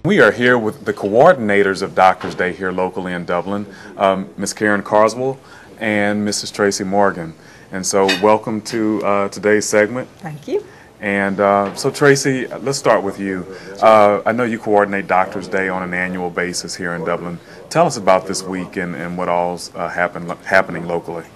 We are here with the coordinators of Doctors Day here locally in Dublin, Ms. Karen Carswell and Mrs. Tracy Morgan. And so welcome to today's segment. Thank you. And so Tracy, let's start with you. I know you coordinate Doctors Day on an annual basis here in Dublin. Tell us about this week and what all's happening locally.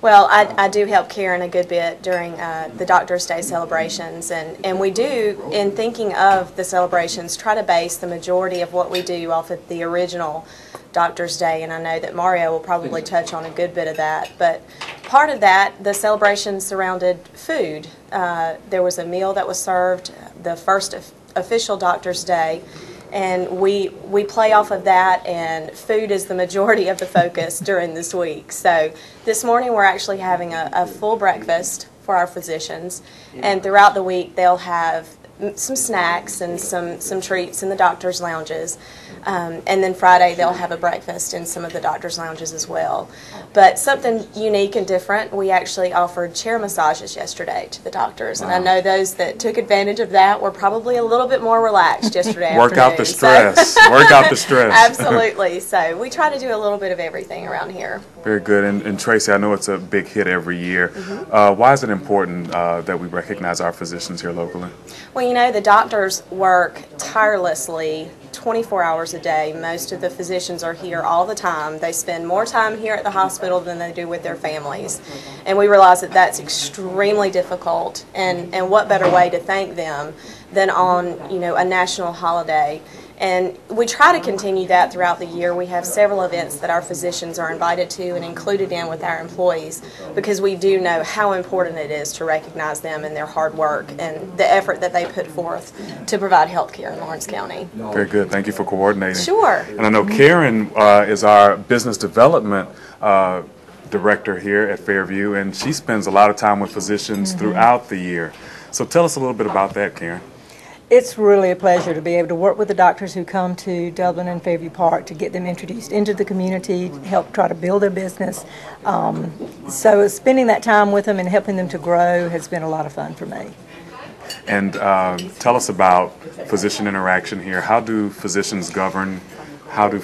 Well, I do help Karen a good bit during the Doctors Day celebrations, and we do, in thinking of the celebrations, try to base the majority of what we do off of the original Doctors Day, and I know that Mario will probably touch on a good bit of that, but part of that, the celebration surrounded food. There was a meal that was served the first official Doctors Day, and we play off of that, and food is the majority of the focus during this week. So this morning we're actually having a full breakfast for our physicians, and throughout the week they'll have some snacks and some treats in the doctors' lounges. And then Friday they'll have a breakfast in some of the doctors' lounges as well. But something unique and different, we actually offered chair massages yesterday to the doctors. And I know those that took advantage of that were probably a little bit more relaxed yesterday Work out the stress. Work out the stress. Absolutely. So we try to do a little bit of everything around here. Very good. And Tracy, I know it's a big hit every year. Why is it important that we recognize our physicians here locally? Well, you know, the doctors work tirelessly 24 hours a day. Most of the physicians are here all the time. They spend more time here at the hospital than they do with their families. And we realize that that's extremely difficult, and what better way to thank them than on, you know, a national holiday. And we try to continue that throughout the year. We have several events that our physicians are invited to and included in with our employees, because we do know how important it is to recognize them and their hard work and the effort that they put forth to provide health care in Lawrence County. Very good. Thank you for coordinating. Sure. And I know Karen is our business development director here at Fairview, and she spends a lot of time with physicians throughout the year. So tell us a little bit about that, Karen. It's really a pleasure to be able to work with the doctors who come to Dublin and Fairview Park to get them introduced into the community, help try to build their business. So spending that time with them and helping them to grow has been a lot of fun for me. And tell us about physician interaction here. How do physicians govern? How do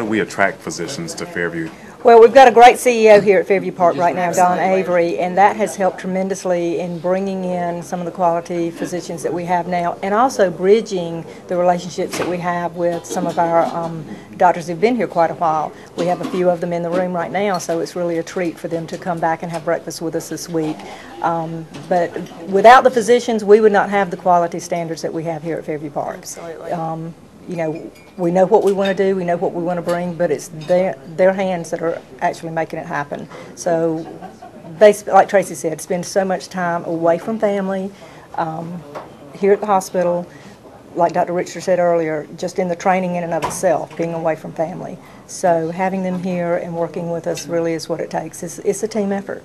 we attract physicians to Fairview? Well, we've got a great CEO here at Fairview Park right now, Don Avery, and that has helped tremendously in bringing in some of the quality physicians that we have now, and also bridging the relationships that we have with some of our doctors who've been here quite a while. We have a few of them in the room right now, so it's really a treat for them to come back and have breakfast with us this week. But without the physicians, we would not have the quality standards that we have here at Fairview Park. Absolutely. You know, we know what we want to do, we know what we want to bring, but it's their hands that are actually making it happen. So they, like Tracy said, spend so much time away from family, here at the hospital, like Dr. Richter said earlier, just in the training in and of itself, being away from family. So having them here and working with us really is what it takes. It's a team effort.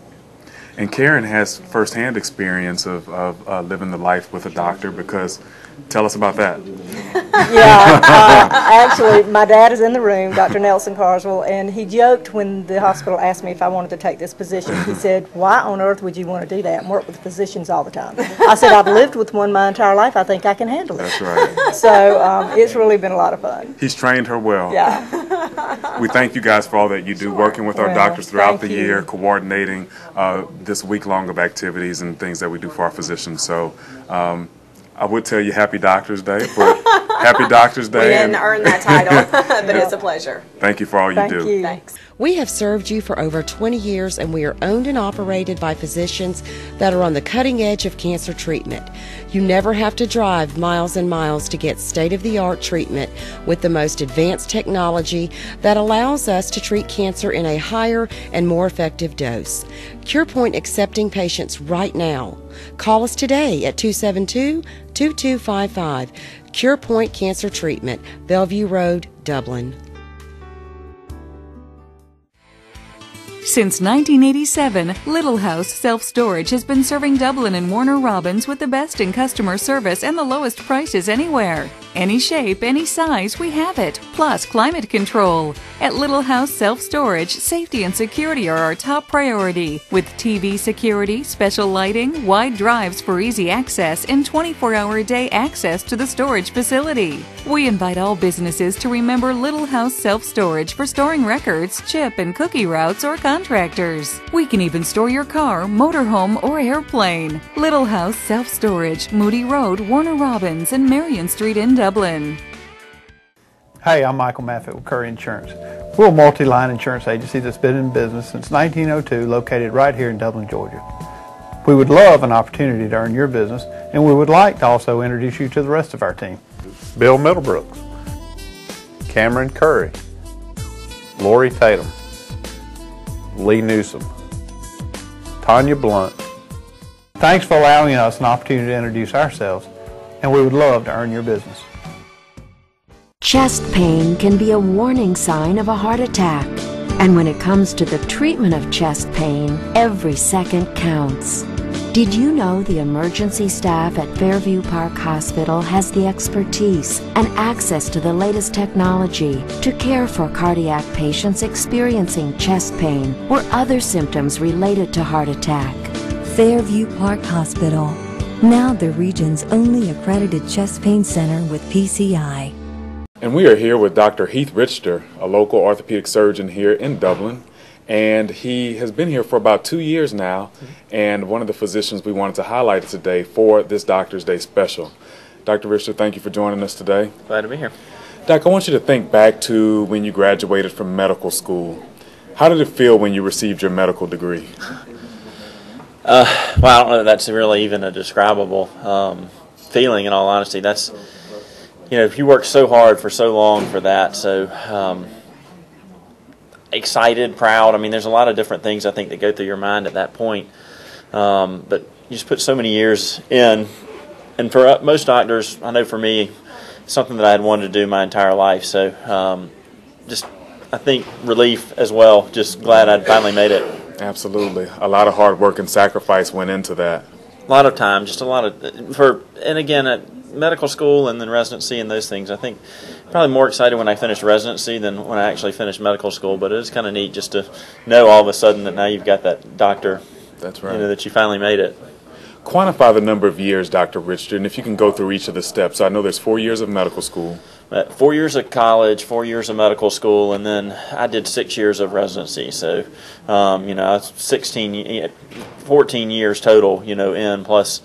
And Karen has firsthand experience of living the life with a doctor, because tell us about that. Yeah, actually, my dad is in the room, Dr. Nelson Carswell, and he joked when the hospital asked me if I wanted to take this position. He said, "Why on earth would you want to do that and work with physicians all the time?" I said, "I've lived with one my entire life. I think I can handle it." That's right. So it's really been a lot of fun. He's trained her well. Yeah. We thank you guys for all that you do, working with our doctors throughout the thank year, you. coordinating this week-long of activities and things that we do for our physicians. So I would tell you Happy Doctors Day, but Happy Doctors Day. We didn't earn that title, but it's a pleasure. Thank you for all you Thank do. you. Thanks. We have served you for over 20 years, and we are owned and operated by physicians that are on the cutting edge of cancer treatment. You never have to drive miles and miles to get state-of-the-art treatment with the most advanced technology that allows us to treat cancer in a higher and more effective dose. CurePoint accepting patients right now. Call us today at 272-2255. CurePoint Cancer Treatment, Bellevue Road, Dublin. Since 1987, Little House Self-Storage has been serving Dublin and Warner Robins with the best in customer service and the lowest prices anywhere. Any shape, any size, we have it, plus climate control. At Little House Self-Storage, safety and security are our top priority, with TV security, special lighting, wide drives for easy access, and 24-hour-a-day access to the storage facility. We invite all businesses to remember Little House Self-Storage for storing records, chip and cookie routes, or contractors. We can even store your car, motorhome, or airplane. Little House Self-Storage, Moody Road, Warner Robins, and Marion Street in Dublin. Hey, I'm Michael Maffitt with Curry Insurance. We're a multi-line insurance agency that's been in business since 1902, located right here in Dublin, Georgia. We would love an opportunity to earn your business, and we would like to also introduce you to the rest of our team. Bill Middlebrooks, Cameron Curry, Lori Tatum, Lee Newsom, Tanya Blunt. Thanks for allowing us an opportunity to introduce ourselves, and we would love to earn your business. Chest pain can be a warning sign of a heart attack. And when it comes to the treatment of chest pain, every second counts. Did you know the emergency staff at Fairview Park Hospital has the expertise and access to the latest technology to care for cardiac patients experiencing chest pain or other symptoms related to heart attack? Fairview Park Hospital, now the region's only accredited chest pain center with PCI. And we are here with Dr. Heath Richter, a local orthopedic surgeon here in Dublin. And he has been here for about 2 years now, and one of the physicians we wanted to highlight today for this Doctor's Day special. Dr. Richter, thank you for joining us today. Glad to be here. Doc, I want you to think back to when you graduated from medical school. How did it feel when you received your medical degree? Well, I don't know if that's really even a describable feeling, in all honesty. That's, you know, you work so hard for so long for that, so excited, proud. I mean, there's a lot of different things I think that go through your mind at that point. But you just put so many years in, and for most doctors, I know for me, something that I had wanted to do my entire life. So just, I think, relief as well. Just glad I'd finally made it. Absolutely. A lot of hard work and sacrifice went into that. A lot of time, just a lot of, and again, at medical school and then residency and those things, I think probably more excited when I finished residency than when I actually finished medical school, but it is kind of neat just to know all of a sudden that now you've got that doctor. That's right. You know, that you finally made it. Quantify the number of years, Dr. Richter, and if you can go through each of the steps. So I know there's 4 years of medical school. 4 years of college, 4 years of medical school, and then I did 6 years of residency. So, you know, 14 years total, you know, in plus,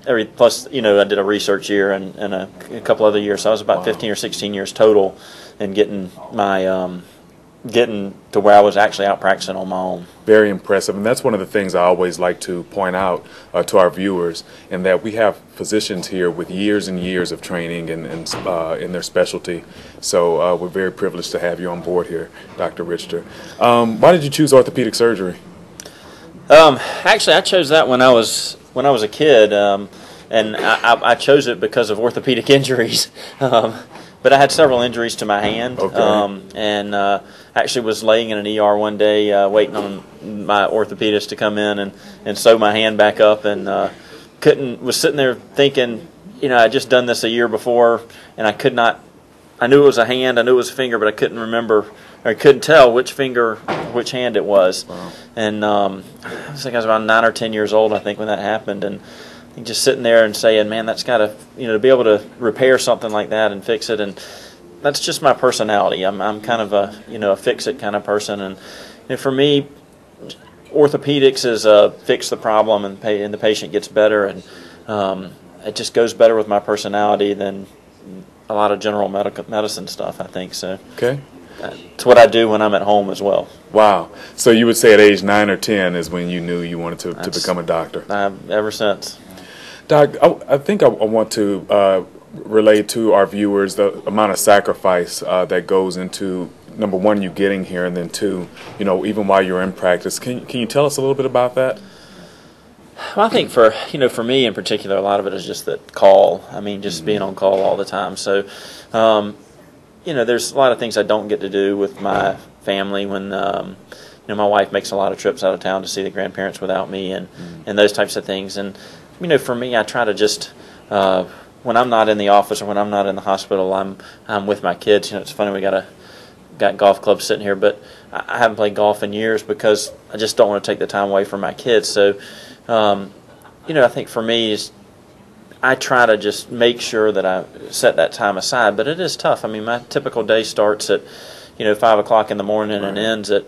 you know, I did a research year and a couple other years. So I was about 15 or 16 years total in getting my, getting to where I was actually out practicing on my own. Very impressive, and that's one of the things I always like to point out to our viewers, in that we have physicians here with years and years of training and in their specialty. So we're very privileged to have you on board here, Dr. Richter. Why did you choose orthopedic surgery? Actually, I chose that when I was a kid, and I chose it because of orthopedic injuries. But I had several injuries to my hand, and actually was laying in an ER one day waiting on my orthopedist to come in and sew my hand back up, and was sitting there thinking, you know, I just done this a year before, and I could not, I knew it was a hand, I knew it was a finger, but I couldn't remember, or I couldn't tell which finger, which hand it was. Wow. And I think I was about 9 or 10 years old, I think, when that happened, and just sitting there and saying, man, that's got to, you know, to be able to repair something like that and fix it, and that's just my personality. I'm kind of a, you know, a fix-it kind of person, and for me, orthopedics is fix the problem and the patient gets better, and it just goes better with my personality than a lot of general medicine stuff, I think. So okay, it's what I do when I'm at home as well. Wow. So you would say at age 9 or 10 is when you knew you wanted to become a doctor? Ever since. Doc, I think I want to relate to our viewers the amount of sacrifice that goes into, number one, you getting here, and then two, you know, even while you're in practice. Can you tell us a little bit about that? Well, I think for me in particular, a lot of it is just that call. I mean, just being on call all the time. So, you know, there's a lot of things I don't get to do with my family when, my wife makes a lot of trips out of town to see the grandparents without me, and those types of things. And for me, I try to just when I'm not in the office or when I'm not in the hospital, I'm with my kids. It's funny, we got golf clubs sitting here, but I haven't played golf in years because I just don't want to take the time away from my kids. So, I think for me is I try to just make sure that I set that time aside. But it is tough. I mean, my typical day starts at 5 o'clock in the morning and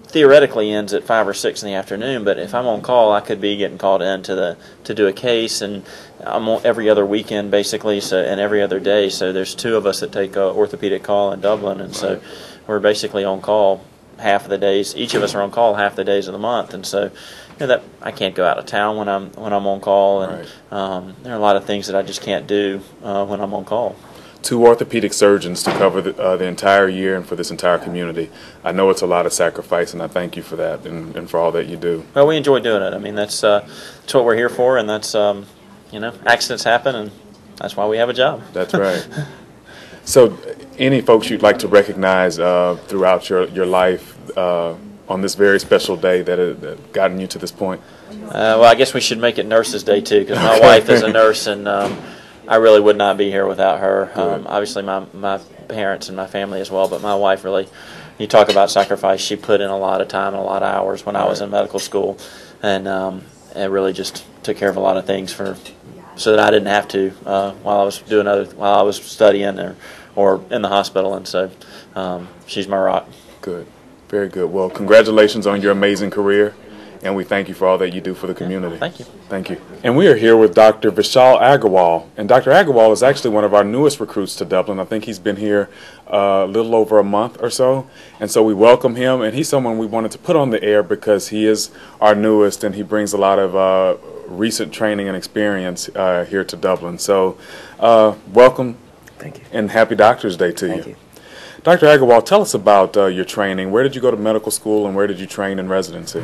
theoretically ends at 5 or 6 in the afternoon. But if I'm on call, I could be getting called in to do a case, and I'm on every other weekend basically, and every other day. So there's 2 of us that take a orthopedic call in Dublin, and so we're basically on call half of the days. Each of us are on call half the days of the month, and so that I can't go out of town when I'm on call, and there are a lot of things that I just can't do when I'm on call. 2 orthopedic surgeons to cover the entire year and for this entire community. I know it's a lot of sacrifice, and I thank you for that and for all that you do. Well, we enjoy doing it. I mean, that's what we're here for, and that's accidents happen, and that's why we have a job. That's right. So, any folks you'd like to recognize throughout your life on this very special day that have gotten you to this point? Well, I guess we should make it Nurses Day too, because my wife is a nurse, and I really would not be here without her. Obviously, my parents and my family as well, but my wife really, you talk about sacrifice, she put in a lot of time and a lot of hours when I was in medical school, and it really just took care of a lot of things so that I didn't have to while I was studying or in the hospital, and so she's my rock. Good. Very good. Well, congratulations on your amazing career, and we thank you for all that you do for the community. Thank you. Thank you. And we are here with Dr. Vishal Agarwal, and Dr. Agarwal is actually one of our newest recruits to Dublin. I think he's been here a little over a month or so, and so we welcome him, and he's someone we wanted to put on the air because he is our newest, and he brings a lot of recent training and experience here to Dublin. So welcome. Thank you. And happy Doctor's Day to you. Thank you. Dr. Agarwal, tell us about your training. Where did you go to medical school, and where did you train in residency?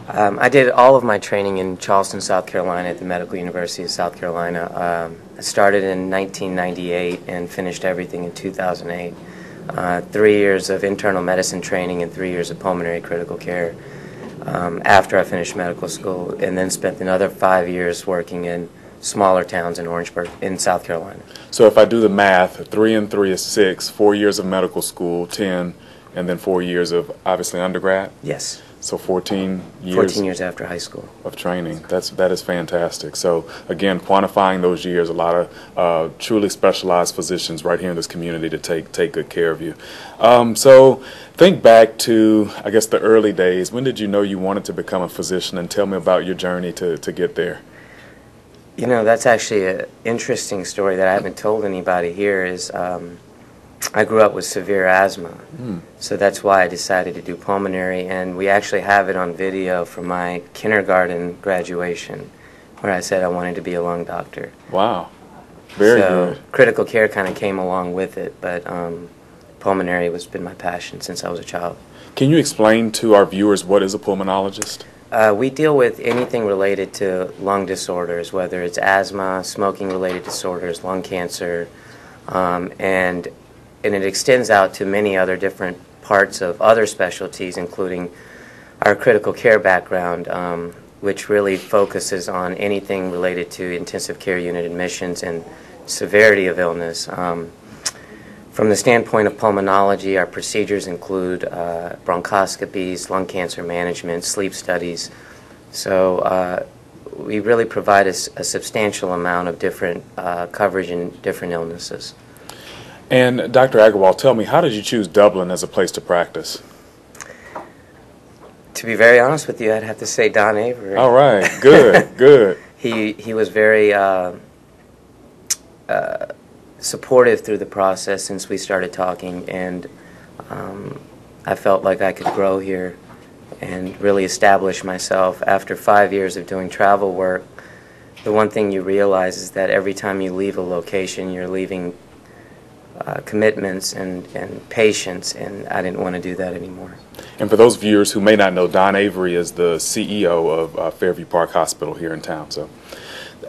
I did all of my training in Charleston, South Carolina at the Medical University of South Carolina. I started in 1998 and finished everything in 2008. 3 years of internal medicine training and 3 years of pulmonary critical care after I finished medical school, and then spent another 5 years working in smaller towns in Orangeburg in South Carolina. So if I do the math, 3 and 3 is 6, 4 years of medical school, 10, and then 4 years of obviously undergrad? Yes. So 14 years. 14 years after high school. Of training. That is fantastic. So again, quantifying those years, a lot of truly specialized physicians right here in this community to take good care of you. So think back to, I guess, the early days. When did you know you wanted to become a physician, and tell me about your journey to get there? That's actually an interesting story that I haven't told anybody here is I grew up with severe asthma, so that's why I decided to do pulmonary, and we actually have it on video from my kindergarten graduation where I said I wanted to be a lung doctor. Wow. Very good. Critical care kind of came along with it, but pulmonary has been my passion since I was a child. Can you explain to our viewers what is a pulmonologist? We deal with anything related to lung disorders, whether it's asthma, smoking-related disorders, lung cancer, and it extends out to many other different parts of other specialties, including our critical care background, which really focuses on anything related to intensive care unit admissions and severity of illness. From the standpoint of pulmonology, our procedures include bronchoscopies, lung cancer management, sleep studies. So we really provide a substantial amount of different coverage in different illnesses. And Dr. Agarwal, tell me, how did you choose Dublin as a place to practice? To be very honest with you, I'd have to say Don Avery. All right, good, good. He was very supportive through the process since we started talking, and I felt like I could grow here and really establish myself. After 5 years of doing travel work, the one thing you realize is that every time you leave a location, you're leaving commitments and patience, and I didn't want to do that anymore. And for those viewers who may not know, Don Avery is the CEO of Fairview Park Hospital here in town. So,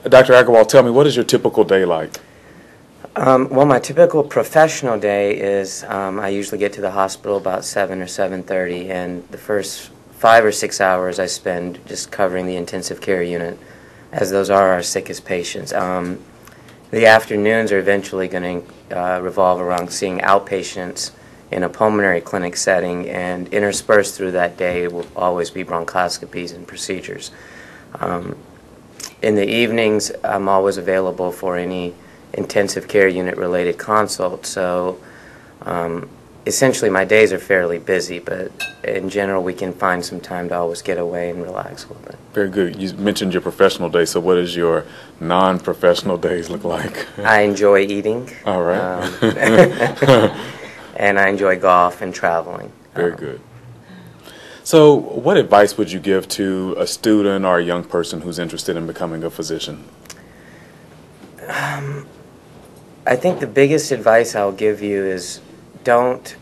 Dr. Agarwal, tell me, what is your typical day like? Well, my typical professional day is I usually get to the hospital about 7 or 7:30, and the first 5 or 6 hours I spend just covering the intensive care unit, as those are our sickest patients. The afternoons are eventually going to revolve around seeing outpatients in a pulmonary clinic setting, and interspersed through that day will always be bronchoscopies and procedures. In the evenings, I'm always available for any intensive care unit related consult, so essentially my days are fairly busy, but in general we can find some time to always get away and relax a little bit. Very good. You mentioned your professional day, so what does your non-professional days look like? I enjoy eating. All right. And I enjoy golf and traveling. Very good. So what advice would you give to a student or a young person who's interested in becoming a physician? I think the biggest advice I'll give you is don't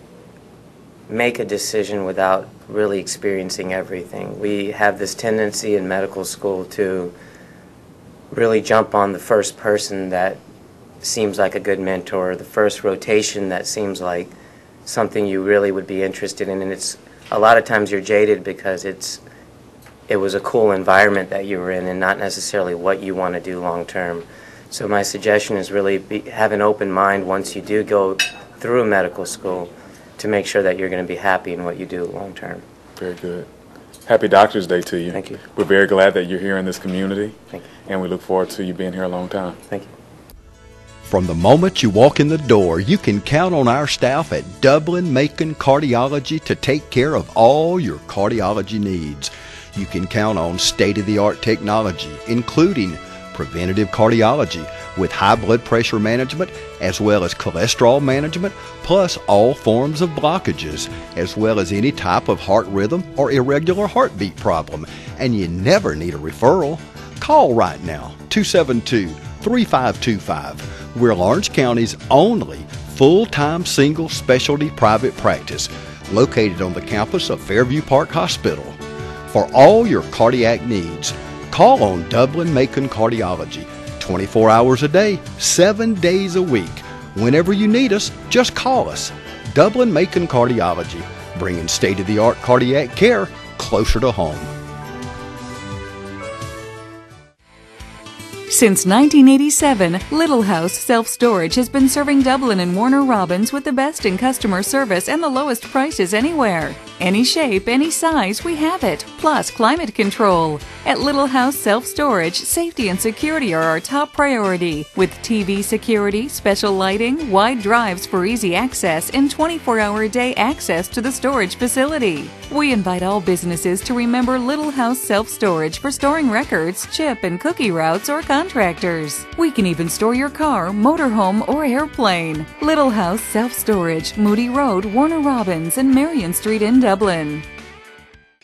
make a decision without really experiencing everything. We have this tendency in medical school to really jump on the first person that seems like a good mentor, the first rotation that seems like something you really would be interested in, and it's a lot of times you're jaded because it was a cool environment that you were in and not necessarily what you want to do long term. So my suggestion is really have an open mind once you do go through medical school to make sure that you're going to be happy in what you do long term. Very good. Happy Doctor's Day to you. Thank you. We're very glad that you're here in this community. Thank you. And we look forward to you being here a long time. Thank you. From the moment you walk in the door, you can count on our staff at Dublin-Macon Cardiology to take care of all your cardiology needs. You can count on state-of-the-art technology, including preventative cardiology with high blood pressure management as well as cholesterol management, plus all forms of blockages, as well as any type of heart rhythm or irregular heartbeat problem. And you never need a referral. Call right now, 272-3525. We're Lawrence County's only full-time single specialty private practice located on the campus of Fairview Park Hospital. For all your cardiac needs, call on Dublin-Macon Cardiology 24 hours a day, 7 days a week. Whenever you need us, just call us. Dublin-Macon Cardiology, bringing state-of-the-art cardiac care closer to home. Since 1987, Little House Self-Storage has been serving Dublin and Warner Robins with the best in customer service and the lowest prices anywhere. Any shape, any size, we have it, plus climate control. At Little House Self-Storage, safety and security are our top priority, with TV security, special lighting, wide drives for easy access, and 24-hour-a-day access to the storage facility. We invite all businesses to remember Little House Self-Storage for storing records, chip and cookie routes, or contractors. We can even store your car, motorhome, or airplane. Little House Self-Storage, Moody Road, Warner Robins, and Marion Street in Dublin.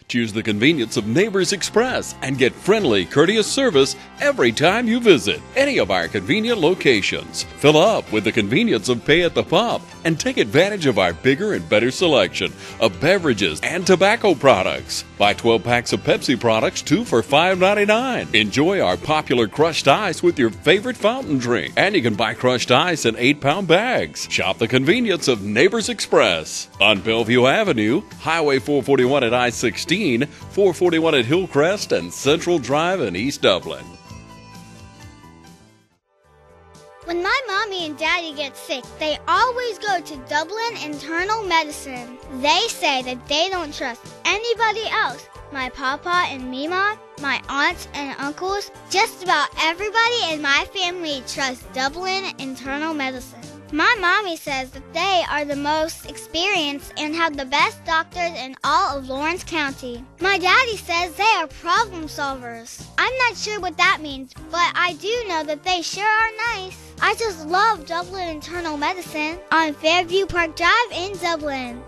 Choose the convenience of Neighbors Express and get friendly, courteous service every time you visit any of our convenient locations. Fill up with the convenience of pay at the pump and take advantage of our bigger and better selection of beverages and tobacco products. Buy 12 packs of Pepsi products, 2 for $5.99. Enjoy our popular crushed ice with your favorite fountain drink. And you can buy crushed ice in 8-pound bags. Shop the convenience of Neighbors Express on Bellevue Avenue, Highway 441 at I-16, 441 at Hillcrest, and Central Drive in East Dublin. When my mommy and daddy get sick, they always go to Dublin Internal Medicine. They say that they don't trust anybody else. My papa and Mima, my aunts and uncles, just about everybody in my family trusts Dublin Internal Medicine. My mommy says that they are the most experienced and have the best doctors in all of Lawrence County. My daddy says they are problem solvers. I'm not sure what that means, but I do know that they sure are nice. I just love Dublin Internal Medicine on Fairview Park Drive in Dublin.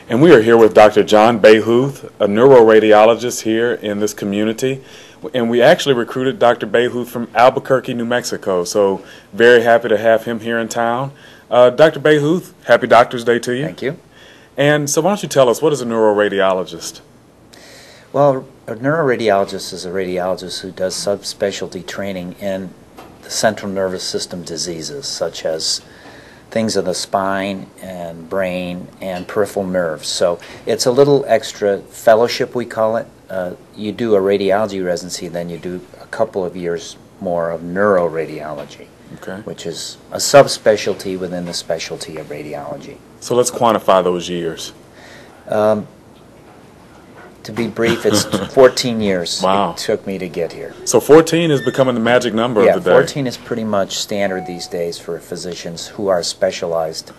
And we are here with Dr. John Bayhuth, a neuroradiologist here in this community. And we actually recruited Dr. Bayhuth from Albuquerque, New Mexico. So very happy to have him here in town. Dr. Bayhuth, happy Doctor's Day to you. Thank you. And so why don't you tell us, what is a neuroradiologist? Well, a neuroradiologist is a radiologist who does subspecialty training in the central nervous system diseases, such as things of the spine and brain and peripheral nerves. So it's a little extra fellowship, we call it. You do a radiology residency, then you do a couple of years more of neuroradiology, which is a subspecialty within the specialty of radiology. So let's quantify those years. To be brief, it's 14 years Wow. it took me to get here. So 14 is becoming the magic number Yeah, of the day. 14 is pretty much standard these days for physicians who are specialized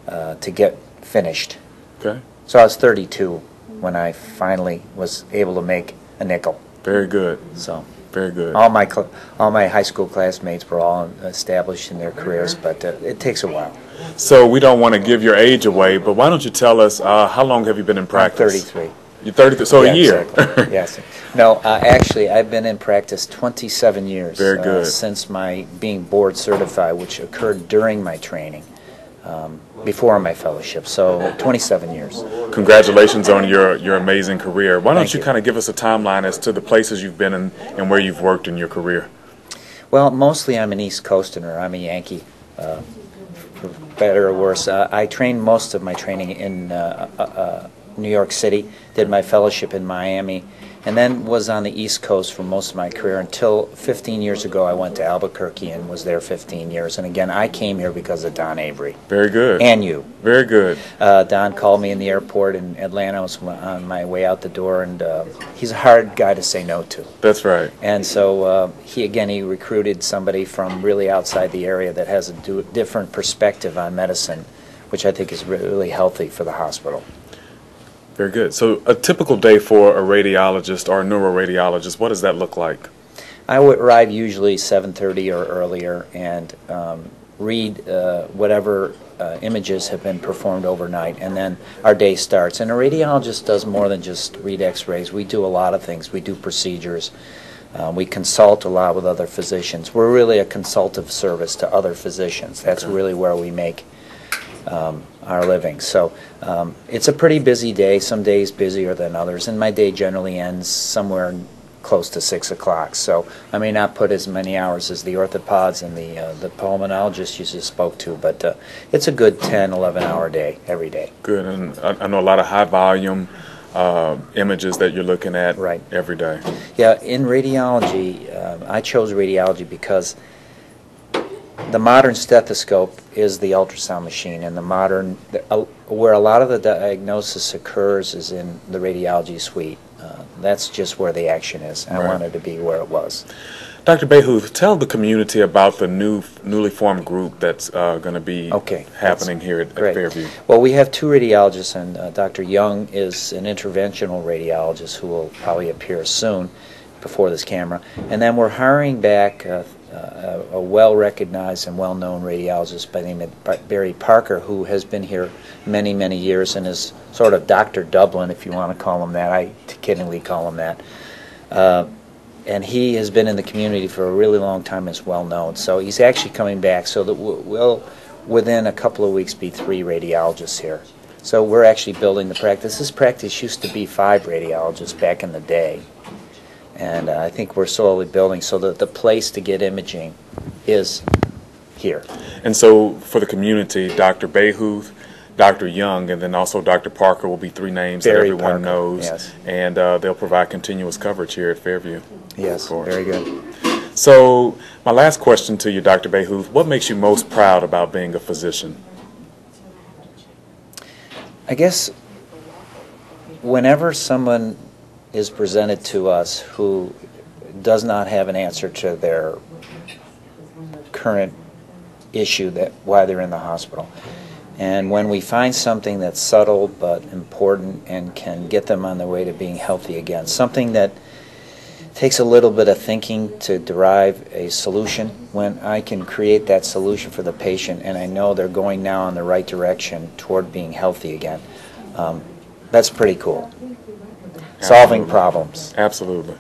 to get finished. Okay. So I was 32 when I finally was able to make a nickel. Very good. So very good. All my high school classmates were all established in their careers, but it takes a while. So we don't want to give your age away, but why don't you tell us how long have you been in practice? I'm 33. You're 33, so Yeah, a year. Exactly. Yes. No, actually, I've been in practice 27 years. Very good. Since my being board certified, which occurred during my training, before my fellowship. So 27 years. Congratulations on your amazing career. Why don't Thank you you. kind of give us a timeline as to the places you've been in and where you've worked in your career? Well, mostly I'm an East Coasterner. I'm a Yankee, for better or worse. I trained most of my training in New York City, did my fellowship in Miami, and then was on the East Coast for most of my career until 15 years ago I went to Albuquerque and was there 15 years. And again, I came here because of Don Avery. Very good. And you. Very good. Don called me in the airport in Atlanta. I was on my way out the door, and he's a hard guy to say no to. That's right. And so he recruited somebody from really outside the area that has a different perspective on medicine, which I think is really healthy for the hospital. Very good. So a typical day for a radiologist or a neuroradiologist, what does that look like? I would arrive usually 7:30 or earlier and read whatever images have been performed overnight, and then our day starts. And a radiologist does more than just read x-rays. We do a lot of things. We do procedures. We consult a lot with other physicians. We're really a consultative service to other physicians. That's really where we make our living. So it's a pretty busy day, some days busier than others, and my day generally ends somewhere close to 6 o'clock. So I may not put as many hours as the orthopods and the pulmonologists you just spoke to, but it's a good 10, 11-hour day every day. Good, and I know a lot of high volume images that you're looking at every day. Yeah, in radiology, I chose radiology because the modern stethoscope is the ultrasound machine, and where a lot of the diagnosis occurs is in the radiology suite. That's just where the action is. I wanted to be where it was. Dr. Bayhuth, tell the community about the newly formed group that's going to be happening here at Fairview. Well, we have two radiologists, and Dr. Young is an interventional radiologist who will probably appear soon before this camera. And then we're hiring back a well-recognized and well-known radiologist by the name of Barry Parker, who has been here many, many years and is sort of Dr. Dublin, if you want to call him that. I kiddingly call him that. And he has been in the community for a really long time and is well-known. So he's actually coming back, so that we'll, within a couple of weeks, be 3 radiologists here. So we're actually building the practice. This practice used to be 5 radiologists back in the day. And I think we're slowly building so that the place to get imaging is here. And so for the community, Dr. Bayhuth, Dr. Young, and then also Dr. Parker will be 3 names that everyone knows. Yes. And they'll provide continuous coverage here at Fairview. Yes, very good. So my last question to you, Dr. Bayhuth, what makes you most proud about being a physician? I guess whenever someone is presented to us who does not have an answer to their current issue, that why they're in the hospital, and when we find something that's subtle but important and can get them on their way to being healthy again, something that takes a little bit of thinking to derive a solution, when I can create that solution for the patient and I know they're going now in the right direction toward being healthy again, that's pretty cool. Solving problems. Absolutely.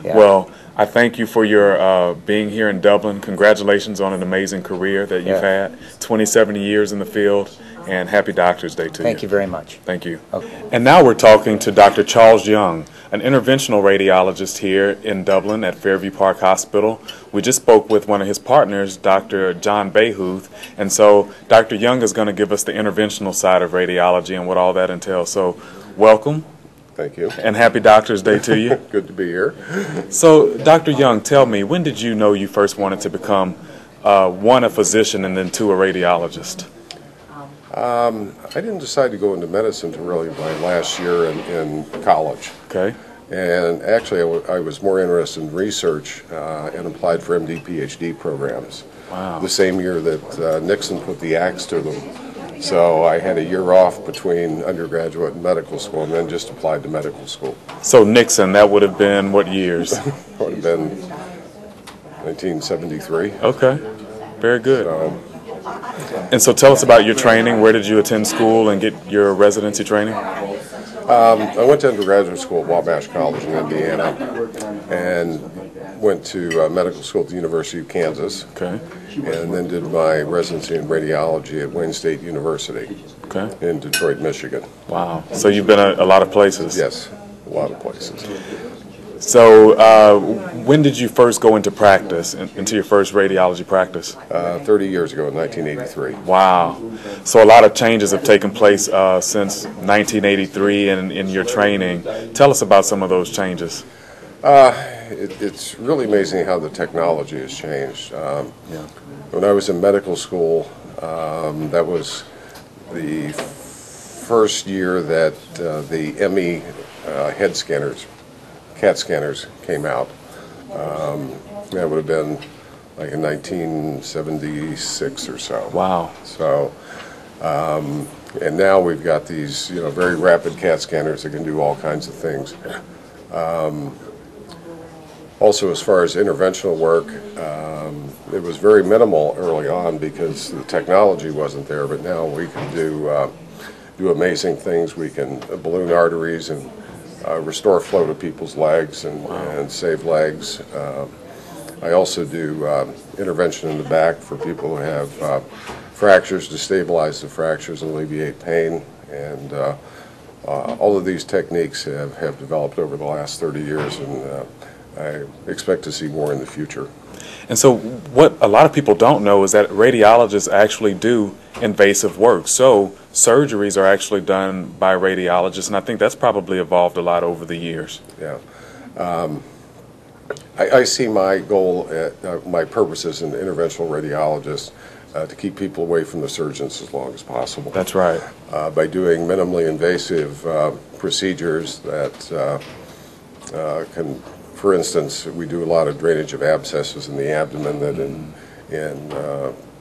Yeah. Well, I thank you for your being here in Dublin. Congratulations on an amazing career that you've had. 27 years in the field, and happy Doctor's Day to you. Thank you very much. Thank you. Okay. And now we're talking to Dr. Charles Young, an interventional radiologist here in Dublin at Fairview Park Hospital. We just spoke with one of his partners, Dr. John Bayhuth, and so Dr. Young is going to give us the interventional side of radiology and what all that entails. So welcome. Thank you. And happy Doctor's Day to you. Good to be here. So, Dr. Young, tell me, when did you know you first wanted to become, one, a physician and then two, a radiologist? I didn't decide to go into medicine until really my last year in college. Okay. And actually, I was more interested in research and applied for MD, PhD programs. Wow. The same year that Nixon put the axe to them. So I had a year off between undergraduate and medical school, and then just applied to medical school. So Nixon, that would have been what years? Would have been 1973. Okay, very good. And so tell us about your training. Where did you attend school and get your residency training? I went to undergraduate school at Wabash College in Indiana, and went to medical school at the University of Kansas. Okay. And then did my residency in radiology at Wayne State University. Okay. In Detroit, Michigan. Wow. So you've been a lot of places. Yes, a lot of places. So when did you first go into practice, into your first radiology practice? 30 years ago in 1983. Wow. So a lot of changes have taken place since 1983 in your training. Tell us about some of those changes. It's really amazing how the technology has changed. When I was in medical school, that was the first year that the ME head scanners, CAT scanners, came out. That would have been like in 1976 or so. Wow. So, and now we've got these, very rapid CAT scanners that can do all kinds of things. Also, as far as interventional work, it was very minimal early on because the technology wasn't there, but now we can do amazing things. We can balloon arteries and restore flow to people's legs and save legs. I also do intervention in the back for people who have fractures to stabilize the fractures and alleviate pain. And all of these techniques have developed over the last 30 years, and I expect to see more in the future. And so what a lot of people don't know is that radiologists actually do invasive work. So surgeries are actually done by radiologists, and I think that's probably evolved a lot over the years. Yeah. I see my goal, my purpose as an interventional radiologist, to keep people away from the surgeons as long as possible. That's right. By doing minimally invasive procedures that can, for instance, we do a lot of drainage of abscesses in the abdomen that in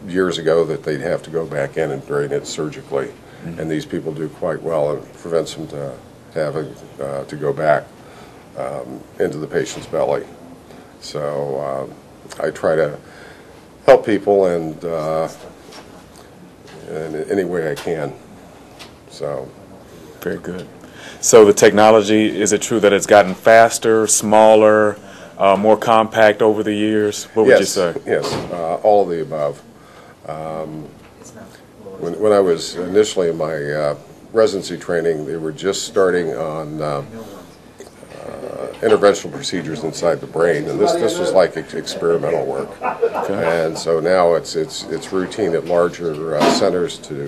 years ago that they'd have to go back in and drain it surgically. And these people do quite well, and prevents them to having to go back into the patient's belly. So I try to help people and in any way I can. So very good. So the technology, is it true that it's gotten faster, smaller, more compact over the years? What would you say? Yes, all of the above. When I was initially in my residency training, they were just starting on interventional procedures inside the brain, and this was like experimental work. Okay. And so now it's routine at larger centers to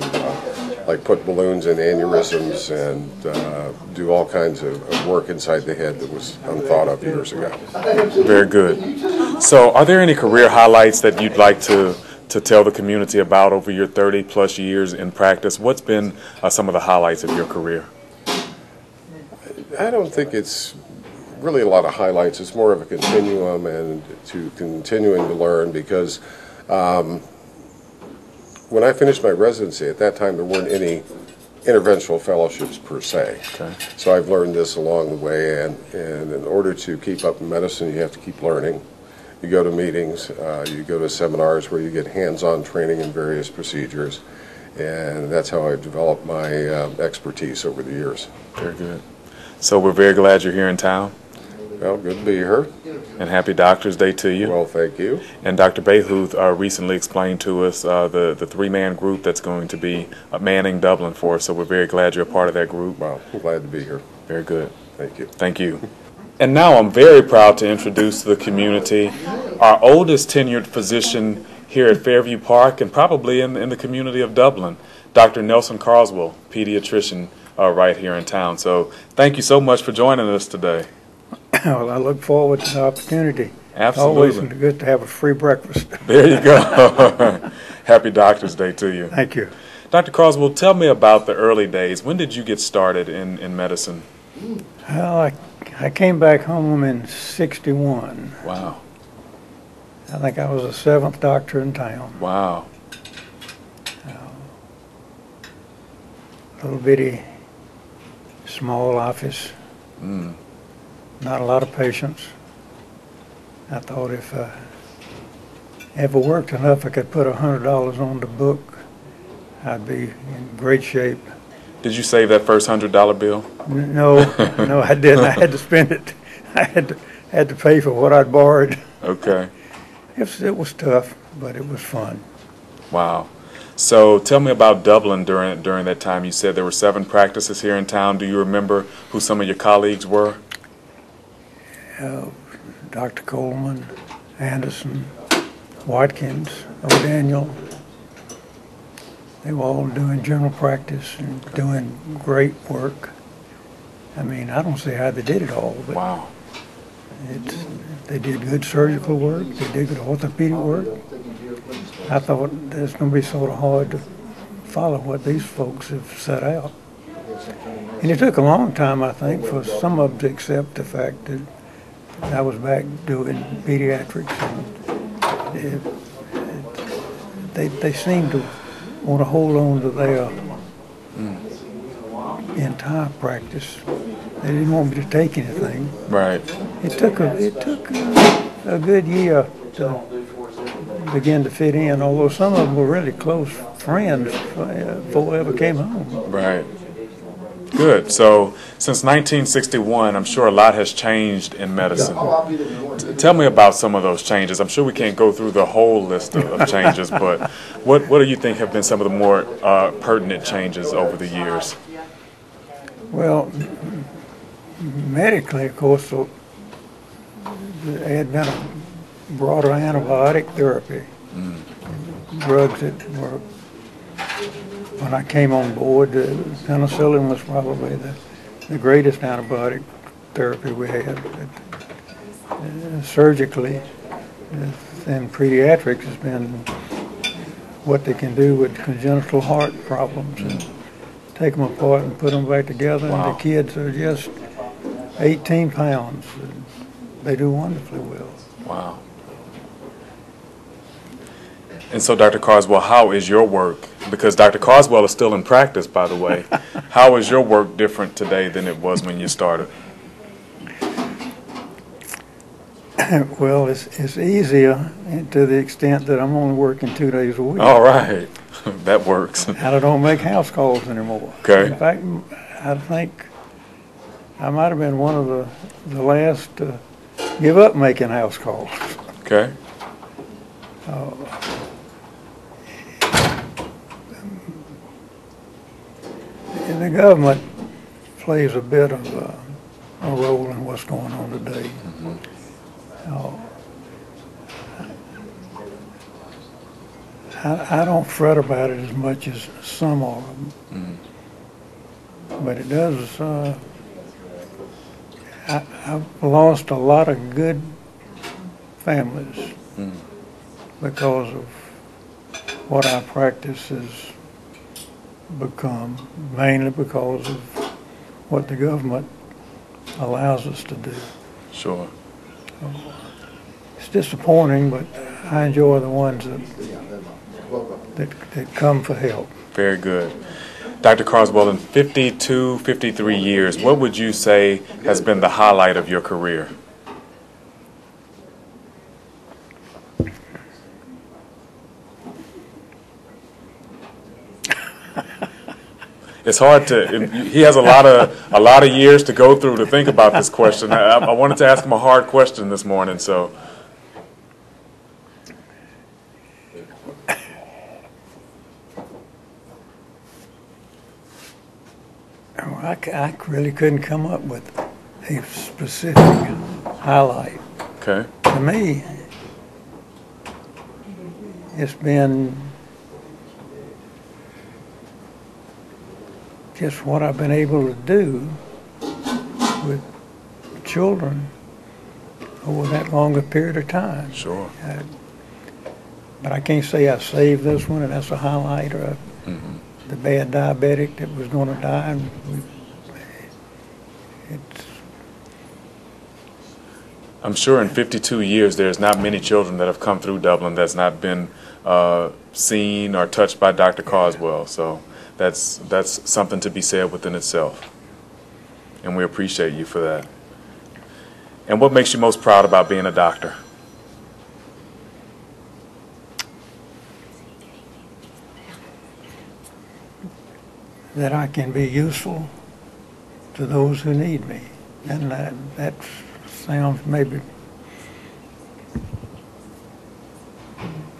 like put balloons in aneurysms and do all kinds of work inside the head that was unthought of years ago. Very good. So are there any career highlights that you'd like to tell the community about over your 30-plus years in practice? What's been some of the highlights of your career? I don't think it's really a lot of highlights. It's more of a continuum and continuing to learn, because when I finished my residency, at that time there weren't any interventional fellowships per se. Okay. So I've learned this along the way, and in order to keep up in medicine, you have to keep learning. You go to meetings, you go to seminars where you get hands-on training in various procedures, and that's how I've developed my expertise over the years. Very good. So we're very glad you're here in town. Well, good to be here. And happy Doctor's Day to you. Well, thank you. And Dr. Bayhuth recently explained to us the three-man group that's going to be manning Dublin for us, so we're very glad you're a part of that group. Well, I'm glad to be here. Very good. Thank you. Thank you. And now I'm very proud to introduce to the community our oldest tenured physician here at Fairview Park and probably in the community of Dublin, Dr. Nelson Carswell, pediatrician right here in town. So thank you so much for joining us today. Well, I look forward to the opportunity. Absolutely. Always good to have a free breakfast. There you go. Happy Doctor's Day to you. Thank you. Dr. Carswell, tell me about the early days. When did you get started in medicine? Well, I came back home in '61. Wow. I think I was the 7th doctor in town. Wow. Little bitty, small office. Not a lot of patients. I thought if I ever worked enough, I could put $100 on the book, I'd be in great shape. Did you save that first $100 bill? No, no, I didn't. I had to spend it. I had to pay for what I'd borrowed. Okay. It was tough, but it was fun. Wow. So tell me about Dublin during that time. You said there were 7 practices here in town. Do you remember who some of your colleagues were? Dr. Coleman, Anderson, Watkins, O'Daniel. They were all doing general practice and doing great work. I mean, I don't see how they did it all, but wow. They did good surgical work. They did good orthopedic work. I thought it's going to be sort of hard to follow what these folks have set out. And it took a long time, I think, for some of them to accept the fact that I was back doing pediatrics. And they seemed to want to hold on to their entire practice. They didn't want me to take anything. Right. It took a good year to begin to fit in, although some of them were really close friends before I ever came home. Right. Good. So since 1961, I'm sure a lot has changed in medicine. Tell me about some of those changes. I'm sure we can't go through the whole list of changes, but what do you think have been some of the more pertinent changes over the years? Well, medically, of course, there had been a broader antibiotic therapy. Drugs that were, when I came on board, penicillin was probably the greatest antibiotic therapy we had. Surgically, and pediatrics has been what they can do with congenital heart problems. And take them apart and put them back together, wow. And the kids are just 18 pounds. They do wonderfully well. Wow. And so, Dr. Carswell, how is your work? Because Dr. Carswell is still in practice, by the way. How is your work different today than it was when you started? Well, it's easier to the extent that I'm only working 2 days a week. All right. That works. And I don't make house calls anymore. Okay. In fact, I think I might have been one of the last to give up making house calls. Okay. And the government plays a bit of a role in what's going on today. I don't fret about it as much as some of them, but it does. I've lost a lot of good families because of what our practice has become, mainly because of what the government allows us to do. Sure. It's disappointing, but I enjoy the ones that come for help. Very good. Dr. Carswell, in 52, 53 years, what would you say has been the highlight of your career? It's hard to. He has a lot of years to go through to think about this question. I wanted to ask him a hard question this morning, so. I really couldn't come up with a specific highlight. Okay. To me, it's been just what I've been able to do with children over that longer period of time. Sure. But I can't say I saved this one and that's a highlight, or the bad diabetic that was going to die. And I'm sure in 52 years there's not many children that have come through Dublin that's not been seen or touched by Dr. Carswell. So that's something to be said within itself. And we appreciate you for that. And what makes you most proud about being a doctor? that I can be useful to those who need me. And that sounds maybe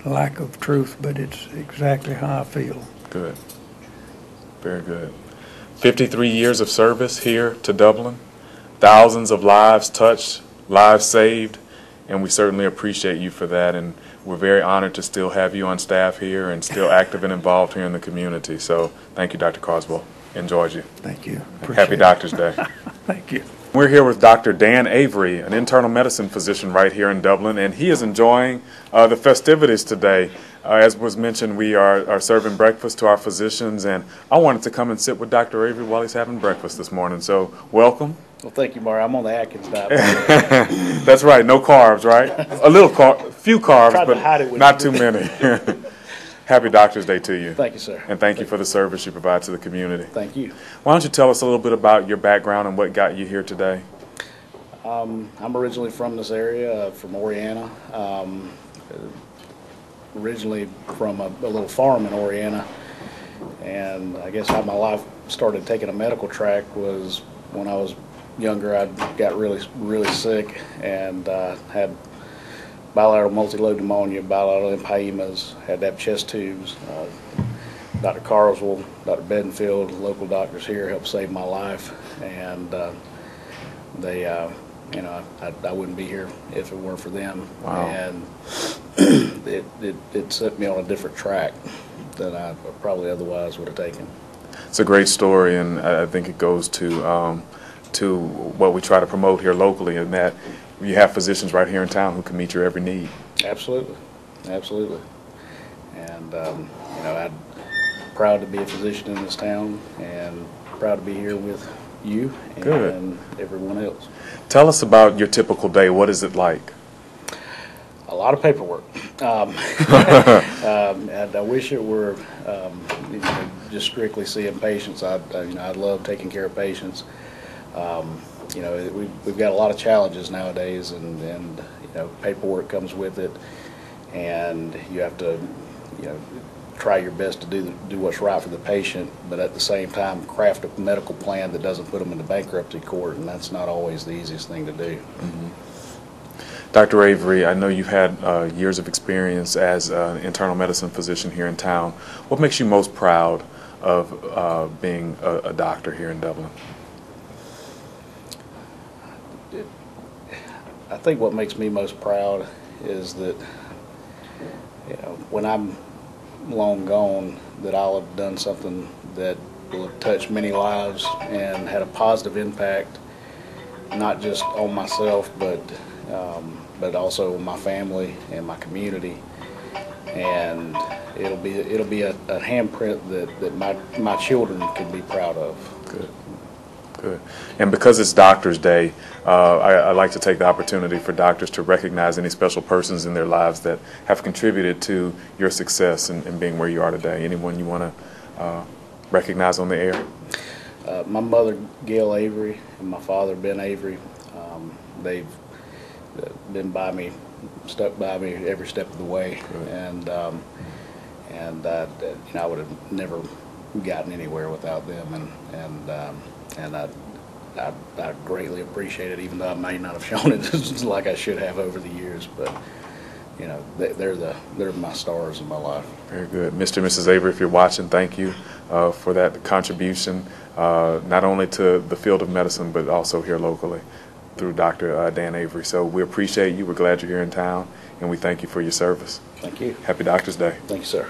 lack of truth, but it's exactly how I feel. Good. Very good. 53 years of service here to Dublin, thousands of lives touched, lives saved, and we certainly appreciate you for that. And we're very honored to still have you on staff here and still active and involved here in the community. So thank you, Dr. Carswell. Enjoyed you. Thank you. Happy Doctor's Day. Thank you. We're here with Dr. Dan Avery, an internal medicine physician right here in Dublin, and he is enjoying the festivities today. As was mentioned, we are serving breakfast to our physicians, and I wanted to come and sit with Dr. Avery while he's having breakfast this morning. So welcome. Well, thank you, Mario. I'm on the Atkins diet. That's right. No carbs, right? A little few carbs, but not too many. Happy Doctor's Day to you. Thank you, sir. And thank you for the service you provide to the community. Thank you. Why don't you tell us a little bit about your background and what got you here today? I'm originally from this area, from Oriana. Originally from a little farm in Oriana. And I guess how my life started taking a medical track was when I was younger. I got really sick and had bilateral multi-lobe pneumonia, bilateral empyemas, had to have chest tubes. Dr. Carswell, Dr. Bedingfield, local doctors here helped save my life, and they, I wouldn't be here if it weren't for them. Wow. And it set me on a different track than I probably otherwise would have taken. It's a great story, and I think it goes to what we try to promote here locally, and that you have physicians right here in town who can meet your every need. Absolutely, absolutely. And I'm proud to be a physician in this town, and proud to be here with you and everyone else. Tell us about your typical day. What is it like? A lot of paperwork. And I wish it were just strictly seeing patients. I love taking care of patients. We've got a lot of challenges nowadays, and paperwork comes with it, and you have to try your best to do what's right for the patient, but at the same time craft a medical plan that doesn't put them into bankruptcy court, and that's not always the easiest thing to do. Mm-hmm. Dr. Avery, I know you've had years of experience as an internal medicine physician here in town. What makes you most proud of being a doctor here in Dublin? I think what makes me most proud is that when I'm long gone, that I'll have done something that will have touched many lives and had a positive impact, not just on myself, but also my family and my community. And it'll be a handprint that my children can be proud of. Good. Good. And because it's Doctor's Day, I'd like to take the opportunity for doctors to recognize any special persons in their lives that have contributed to your success in being where you are today. Anyone you want to recognize on the air? My mother, Gail Avery, and my father, Ben Avery. They've been by me, stuck by me every step of the way. Good. And I would have never gotten anywhere without them, and I greatly appreciate it, even though I may not have shown it like I should have over the years. But you know, they're my stars in my life. Very good. Mr. and Mrs. Avery, if you're watching, thank you for that contribution, not only to the field of medicine, but also here locally through Dr. Dan Avery. So we appreciate you. We're glad you're here in town, and we thank you for your service. Thank you. Happy Doctor's Day. Thank you, sir.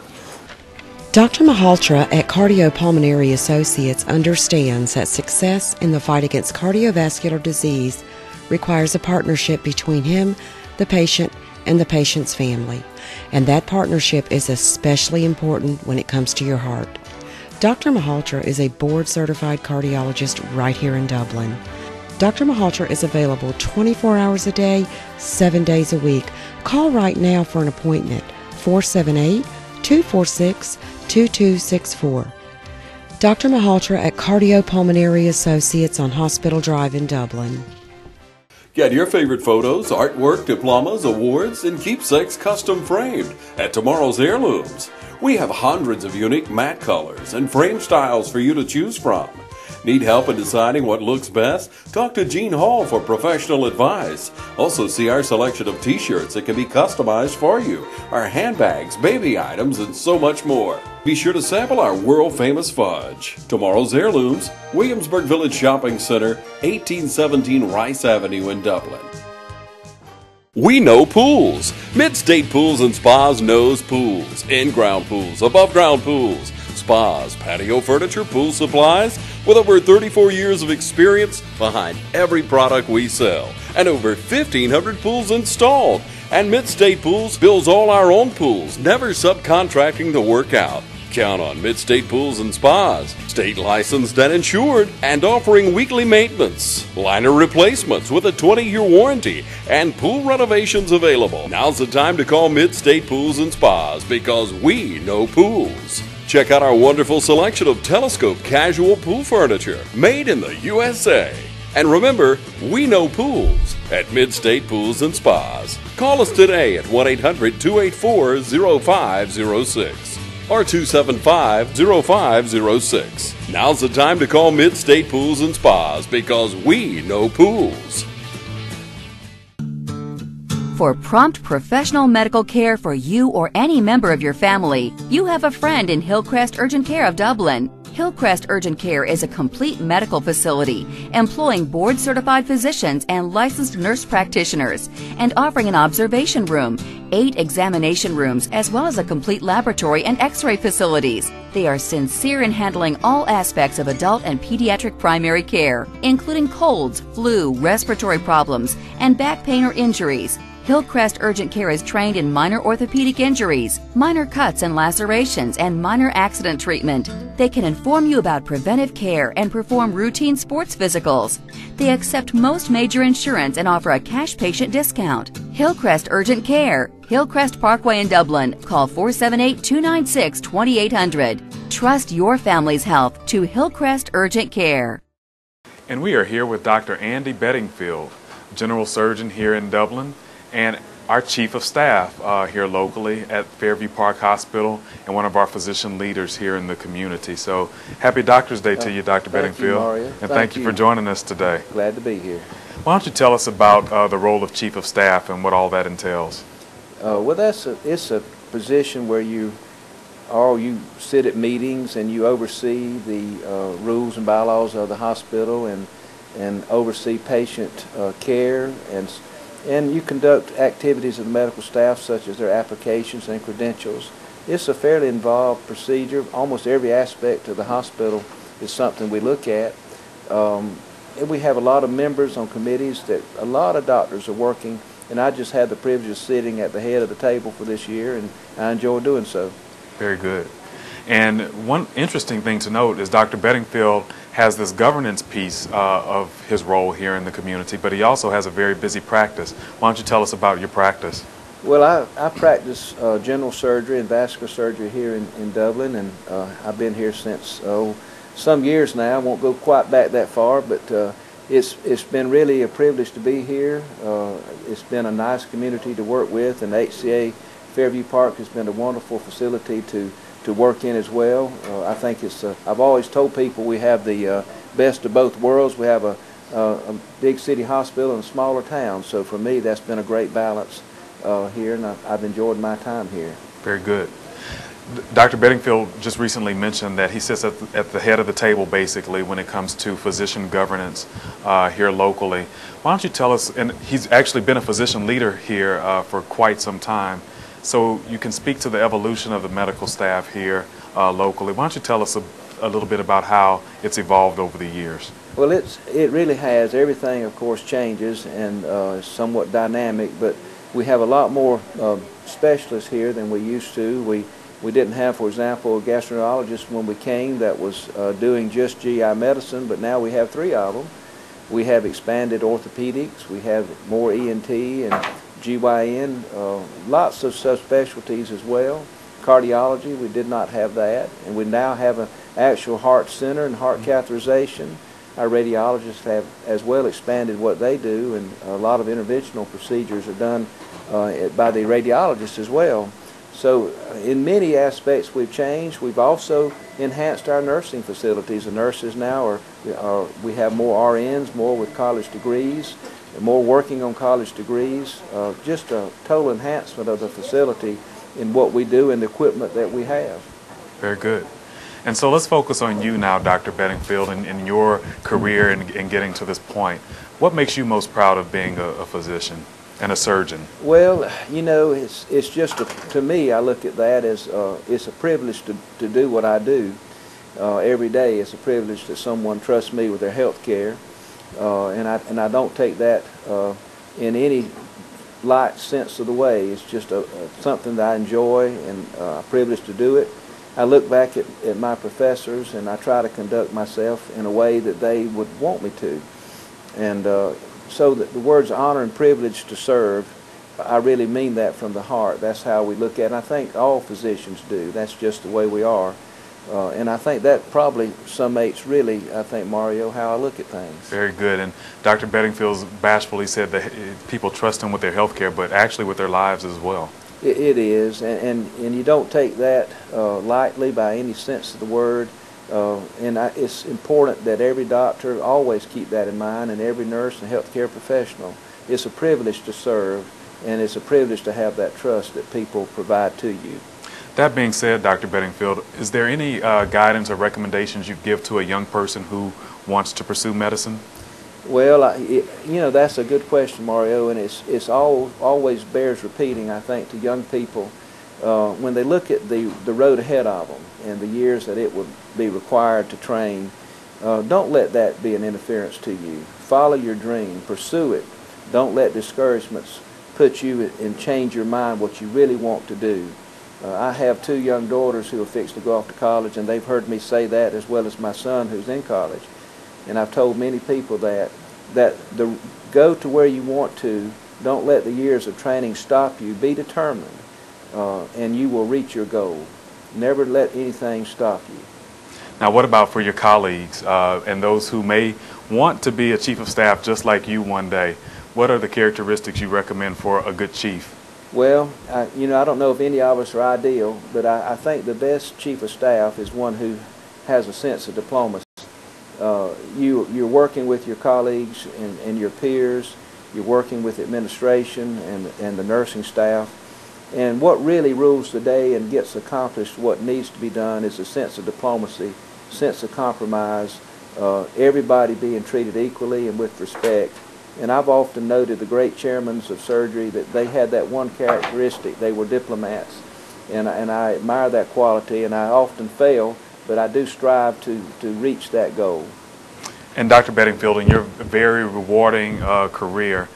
Dr. Malhotra at Cardiopulmonary Associates understands that success in the fight against cardiovascular disease requires a partnership between him, the patient, and the patient's family. And that partnership is especially important when it comes to your heart. Dr. Malhotra is a board-certified cardiologist right here in Dublin. Dr. Malhotra is available 24 hours a day, 7 days a week. Call right now for an appointment, 478-246-2264. Dr. Malhotra at Cardiopulmonary Associates on Hospital Drive in Dublin. Get your favorite photos, artwork, diplomas, awards, and keepsakes custom framed at Tomorrow's Heirlooms. We have hundreds of unique matte colors and frame styles for you to choose from. Need help in deciding what looks best? Talk to Jean Hall for professional advice. Also see our selection of t-shirts that can be customized for you, our handbags, baby items, and so much more. Be sure to sample our world-famous fudge. Tomorrow's Heirlooms, Williamsburg Village Shopping Center, 1817 Rice Avenue in Dublin. We know pools. Mid-State Pools and Spas knows pools. In-ground pools, above-ground pools, spas, patio furniture, pool supplies, with over 34 years of experience behind every product we sell, and over 1,500 pools installed. And Mid-State Pools builds all our own pools, never subcontracting the work out. Count on Mid-State Pools and Spas, state licensed and insured, and offering weekly maintenance, liner replacements with a 20-year warranty, and pool renovations available. Now's the time to call Mid-State Pools and Spas, because we know pools. Check out our wonderful selection of telescope casual pool furniture made in the USA. And remember, we know pools at Mid-State Pools and Spas. Call us today at 1-800-284-0506 or 275-0506. Now's the time to call Mid-State Pools and Spas, because we know pools. For prompt professional medical care for you or any member of your family, you have a friend in Hillcrest Urgent Care of Dublin. Hillcrest Urgent Care is a complete medical facility employing board-certified physicians and licensed nurse practitioners, and offering an observation room, 8 examination rooms, as well as a complete laboratory and x-ray facilities. They are sincere in handling all aspects of adult and pediatric primary care, including colds, flu, respiratory problems, and back pain or injuries. Hillcrest Urgent Care is trained in minor orthopedic injuries, minor cuts and lacerations, and minor accident treatment. They can inform you about preventive care and perform routine sports physicals. They accept most major insurance and offer a cash patient discount. Hillcrest Urgent Care, Hillcrest Parkway in Dublin. Call 478-296-2800. Trust your family's health to Hillcrest Urgent Care. And we are here with Dr. Andy Bedingfield, general surgeon here in Dublin, and our chief of staff here locally at Fairview Park Hospital, and one of our physician leaders here in the community. So happy Doctor's Day to you, Dr. Bedingfield. You, Mario. And thank you for joining us today. Glad to be here. Why don't you tell us about the role of chief of staff and what all that entails? Well, it's a position where you sit at meetings and you oversee the rules and bylaws of the hospital, and oversee patient care, and you conduct activities of the medical staff, such as their applications and credentials. It's a fairly involved procedure. Almost every aspect of the hospital is something we look at. And we have a lot of members on committees that a lot of doctors are working, and I just had the privilege of sitting at the head of the table for this year, and I enjoy doing so. Very good. And one interesting thing to note is Dr. Bedingfield has this governance piece of his role here in the community, but he also has a very busy practice. Why don't you tell us about your practice? Well, I practice general surgery and vascular surgery here in Dublin, and I've been here since some years now. I won't go quite back that far, but it's been really a privilege to be here. It's been a nice community to work with, and HCA Fairview Park has been a wonderful facility to work in as well. I think it's, I've always told people we have the best of both worlds. We have a big city hospital in a smaller town, so for me that's been a great balance here, and I've enjoyed my time here. Very good. Dr. Bedingfield just recently mentioned that he sits at the head of the table basically when it comes to physician governance here locally. Why don't you tell us, and he's actually been a physician leader here for quite some time, so you can speak to the evolution of the medical staff here locally. Why don't you tell us a little bit about how it's evolved over the years? Well, it really has. Everything, of course, changes and is somewhat dynamic, but we have a lot more specialists here than we used to. We didn't have, for example, a gastroenterologist when we came that was doing just GI medicine, but now we have 3 of them. We have expanded orthopedics, we have more ENT and GYN, lots of subspecialties as well. Cardiology, we did not have that, and we now have an actual heart center and heart catheterization. Our radiologists have as well expanded what they do, and a lot of interventional procedures are done by the radiologists as well. So in many aspects we've changed. We've also enhanced our nursing facilities. The nurses now we have more RNs, more with college degrees, more working on college degrees, just a total enhancement of the facility in what we do and the equipment that we have. Very good. And so let's focus on you now, Dr. Bedingfield, and your career and getting to this point. What makes you most proud of being a physician and a surgeon? Well, you know, it's just, to me, I look at that as it's a privilege to do what I do every day. It's a privilege that someone trusts me with their health care, and I don't take that in any light sense of the way. It's just something that I enjoy and a privilege to do it. I look back at my professors and I try to conduct myself in a way that they would want me to. And so that the words honor and privilege to serve, I really mean that from the heart. That's how we look at it. And I think all physicians do. That's just the way we are. And I think that probably summates really, I think, Mario, how I look at things. Very good. And Dr. Bedingfield bashfully said that people trust him with their health care, but actually with their lives as well. It is, and you don't take that lightly by any sense of the word. It's important that every doctor always keep that in mind, and every nurse and healthcare professional. It's a privilege to serve, and it's a privilege to have that trust that people provide to you. That being said, Dr. Bedingfield, is there any guidance or recommendations you give to a young person who wants to pursue medicine? Well, you know, that's a good question, Mario, and it's always bears repeating, I think, to young people when they look at the road ahead of them and the years that it would be required to train. Don't let that be an interference to you. Follow your dream, pursue it. Don't let discouragements put you and change your mind what you really want to do. I have 2 young daughters who are fixed to go off to college, and they've heard me say that, as well as my son who's in college. And I've told many people that go to where you want to. Don't let the years of training stop you. Be determined, and you will reach your goal. Never let anything stop you. Now, what about for your colleagues and those who may want to be a chief of staff just like you one day? What are the characteristics you recommend for a good chief? Well, you know, I don't know if any of us are ideal, but I think the best chief of staff is one who has a sense of diplomacy. You're working with your colleagues and your peers. You're working with administration and the nursing staff. And what really rules the day and gets accomplished what needs to be done is a sense of diplomacy, sense of compromise, everybody being treated equally and with respect. And I've often noted the great chairmen of surgery that they had that one characteristic. They were diplomats. And I admire that quality, and I often fail, but I do strive to reach that goal. And Dr. Bedingfield, in your very rewarding career,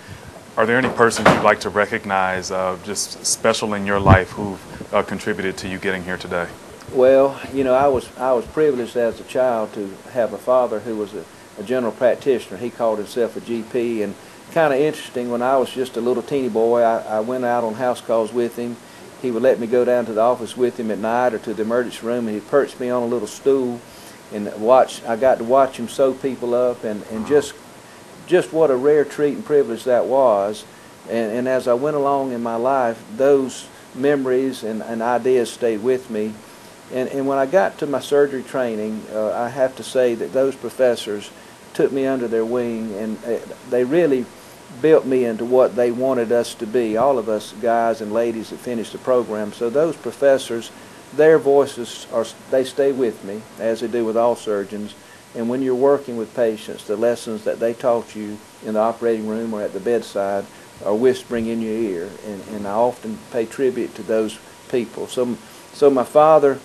are there any persons you'd like to recognize just special in your life who've contributed to you getting here today? Well, you know, I was privileged as a child to have a father who was a general practitioner. He called himself a GP, and kind of interesting, when I was just a little teeny boy, I went out on house calls with him. He would let me go down to the office with him at night or to the emergency room, and he'd perch me on a little stool and I got to watch him sew people up, and just what a rare treat and privilege that was. And as I went along in my life, those memories and ideas stayed with me. And when I got to my surgery training, I have to say that those professors took me under their wing, and they really built me into what they wanted us to be, all of us guys and ladies that finished the program. So those professors, their voices, they stay with me, as they do with all surgeons. And when you're working with patients, the lessons that they taught you in the operating room or at the bedside are whispering in your ear. And I often pay tribute to those people. So my father,